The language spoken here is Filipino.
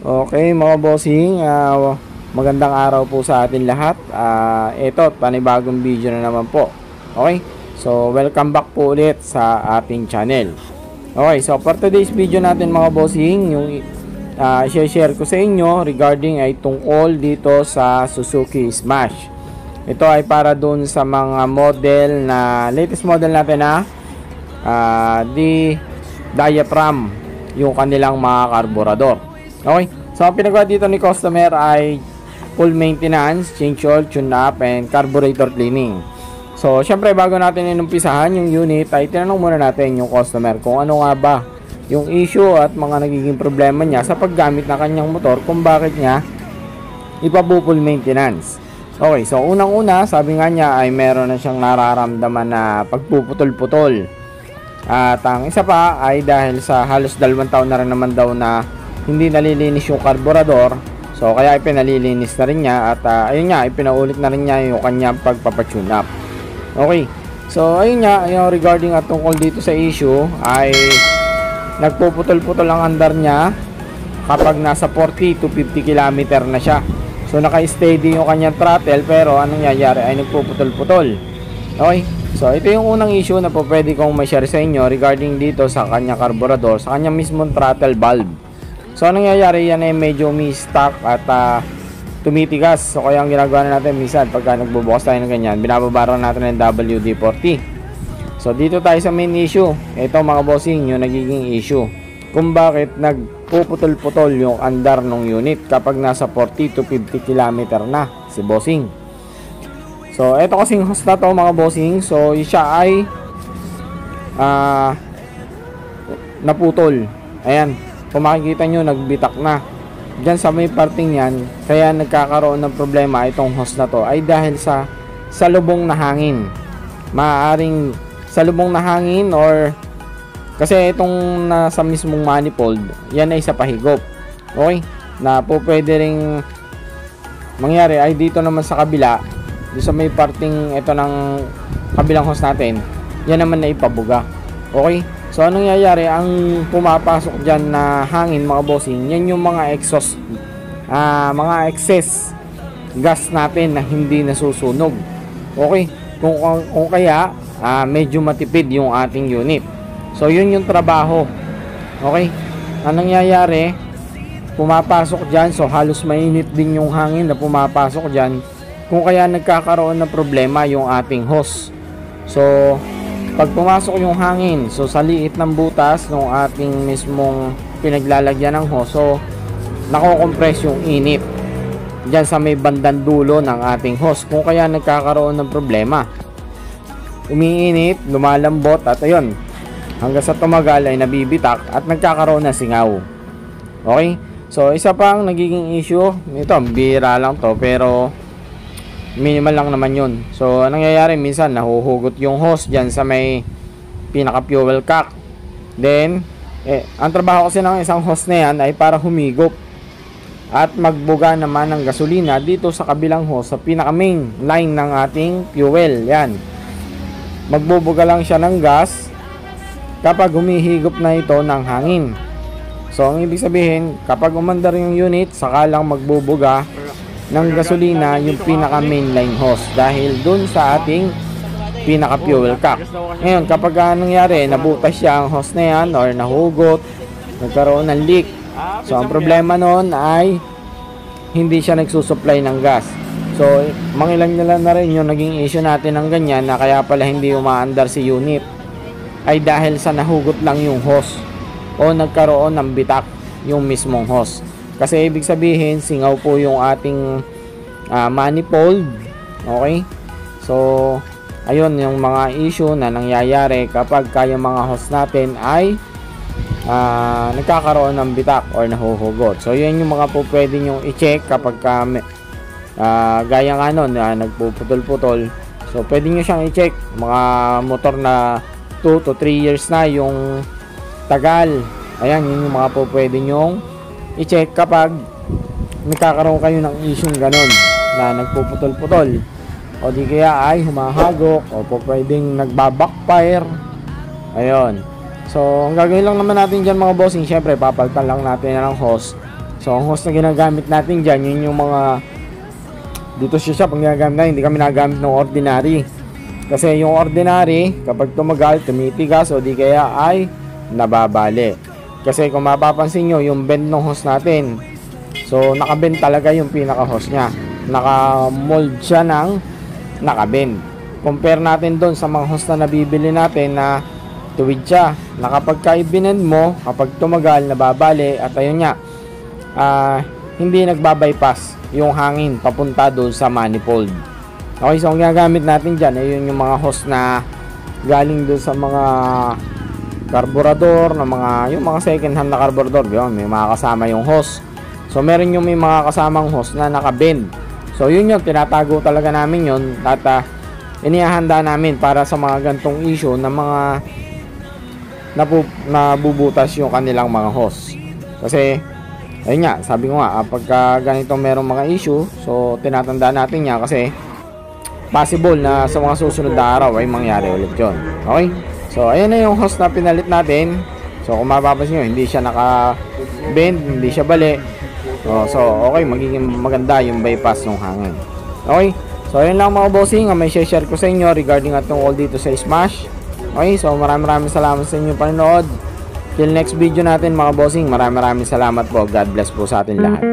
Okay mga bossing, magandang araw po sa atin lahat. Ito, panibagong video na naman po. Okay, so welcome back po ulit sa ating channel. Okay, so for today's video natin mga bossing, yung share ko sa inyo regarding ay tungkol dito sa Suzuki Smash. Ito ay para dun sa mga model na latest model natin na di diaphragm yung kanilang mga karburador. Okay, so ang pinagawa dito ni customer ay full maintenance, change oil, tune up, and carburetor cleaning. So syempre bago natin inumpisahan yung unit ay tinanong muna natin yung customer kung ano nga ba yung issue at mga nagiging problema niya sa paggamit ng kanyang motor, kung bakit niya ipa-full maintenance. Okay, so unang-una sabi nga niya ay meron na siyang nararamdaman na pagpuputol-putol. At ang isa pa ay dahil sa halos 2 taon na rin naman daw na hindi nalilinis yung karburador, so kaya ipinalilinis na rin niya at ayun nga, ipinaulit na rin niya yung kanyang pagpapatune up. Okay, so ayun nga, yung regarding at tungkol dito sa issue ay nagpuputol-putol ang andar niya kapag nasa 40 to 50 km na siya. So naka-steady yung kanyang throttle, pero anong nangyayari ay nagpuputol-putol. Okay, so ito yung unang issue na po pwede kong ma-share sa inyo regarding dito sa kanyang karburador, sa kanyang mismong throttle valve. So anong nangyayari, yan ay medyoumi-stuck at tumitigas. So kaya ang ginagawa na natin minsan pagka nagbubukas tayo ng ganyan, binababara natin ng WD-40. So dito tayo sa main issue. Ito mga bossing, yung nagiging issue kung bakit nagpuputol-putol yung andar ng unit kapag nasa 40 to 50 km na si bossing. So ito kasing hose na to mga bossing, so siya ay naputol. Ayan, kung makikita nyo, nagbitak na dyan sa may parting yan. Kaya nagkakaroon ng problema itong hose na to ay dahil sa salubong na hangin. Maaaring salubong na hangin, or kasi itong nasa mismong manifold, yan ay sa pahigop. Okay, na po pwede ring mangyari ay dito naman sa kabila, dito sa may parting ito ng kabilang hose natin, yan naman na ipabuga. Okay, so anong nangyayari, ang pumapasok dyan na hangin mga bossing, yan yung mga exhaust, mga excess gas natin na hindi nasusunog. Okay, kung kaya medyo matipid yung ating unit. So yun yung trabaho. Okay, anong nangyayari, pumapasok dyan, so halos mainit din yung hangin na pumapasok dyan, kung kaya nagkakaroon ng problema yung ating hose. So pag pumasok yung hangin, so sa liit ng butas ng ating mismong pinaglalagyan ng hose, so nako-compress yung init dyan sa may bandang dulo ng ating hose, kung kaya nagkakaroon ng problema. Umiinit, lumalambot, at ayun, hanggang sa tumagal ay nabibitak at nagkakaroon ng singaw. Okay, so isa pang nagiging issue nito, bira lang to pero minimal lang naman yun. So anong nangyayari, minsan nahuhugot yung hose dyan sa may pinaka fuel cock. Then ang trabaho kasi ng isang hose na yan ay para humigop at magbuga naman ng gasolina dito sa kabilang hose, sa pinaka main line ng ating fuel. Yan, magbubuga lang siya ng gas kapag humihigop na ito ng hangin. So ang ibig sabihin, kapag umandar yung unit, saka lang magbubuga ng gasolina yung pinaka mainline hose dahil dun sa ating pinaka fuel cock. Ngayon, kapag nangyari, nabutas siya ang hose na yan or nahugot, nagkaroon ng leak, so ang problema nun ay hindi siya nagsusupply ng gas. So mangilan na rin yung naging issue natin ng ganyan, na kaya pala hindi umaandar si unit ay dahil sa nahugot lang yung hose o nagkaroon ng bitak yung mismong hose. Kasi ibig sabihin, singaw po yung ating manifold. Okay, so ayun yung mga issue na nangyayari kapag yung mga hose natin ay nagkakaroon ng bitak or nahuhugot. So yun yung mga po pwede nyo i-check kapag gaya nga nun, nagpuputol-putol. So pwede nyo siyang i-check, mga motor na 2 to 3 years na yung tagal. Ayan, yun yung mga po pwede nyong i-check kapag nagkakaroon kayo ng issue ganun na nagpuputol-putol, o di kaya ay humahagok, o po pwedeng nagbabackfire. Ayun, so ang gagawin lang naman natin dyan mga bossing, syempre papalitan lang natin ng hose So ang hose na ginagamit natin dyan, yun yung mga dito sa shop ang ginagamit natin, hindi kami nagamit ng ordinary. Kasi yung ordinary, kapag tumagal, tumitigas o di kaya ay nababali. Kasi kung mapapansin nyo, yung bend ng hose natin, so nakabend talaga yung pinaka hose nya, naka-mold siya ng nakabend. Compare natin doon sa mga hose na nabibili natin na tuwid siya, na kapag ka-ibinend mo, kapag tumagal, nababali, at ayun nga, hindi nagbabypass yung hangin papunta doon sa manifold. Okay, so ang ginagamit natin dyan ay yung mga hose na galing doon sa mga carburetor, na yung mga second hand na carburetor, yun, may mga kasama yung hose. So meron yung may mga kasamang hose na nakabend. So yun yung tinatago talaga namin yun, at inihahanda namin para sa mga gantong issue na mga nabubutas yung kanilang mga hose. Kasi ayun nga, sabi ko nga, pagka ganito merong mga issue, so tinatanda natin niya kasi possible na sa mga susunod na araw ay mangyari ulit yun. Okay? So ayan na yung hose na pinalit natin. So kung mapapansin nyo, hindi siya naka-bend, hindi siya bali. So okay, magiging maganda yung bypass ng hangin. Okay? So ayun lang mga bossing, may share ko sa inyo regarding at tungkol dito sa Smash. Okay, so maraming salamat sa inyong panonood. Till next video natin mga bossing, maraming salamat po. God bless po sa atin lahat.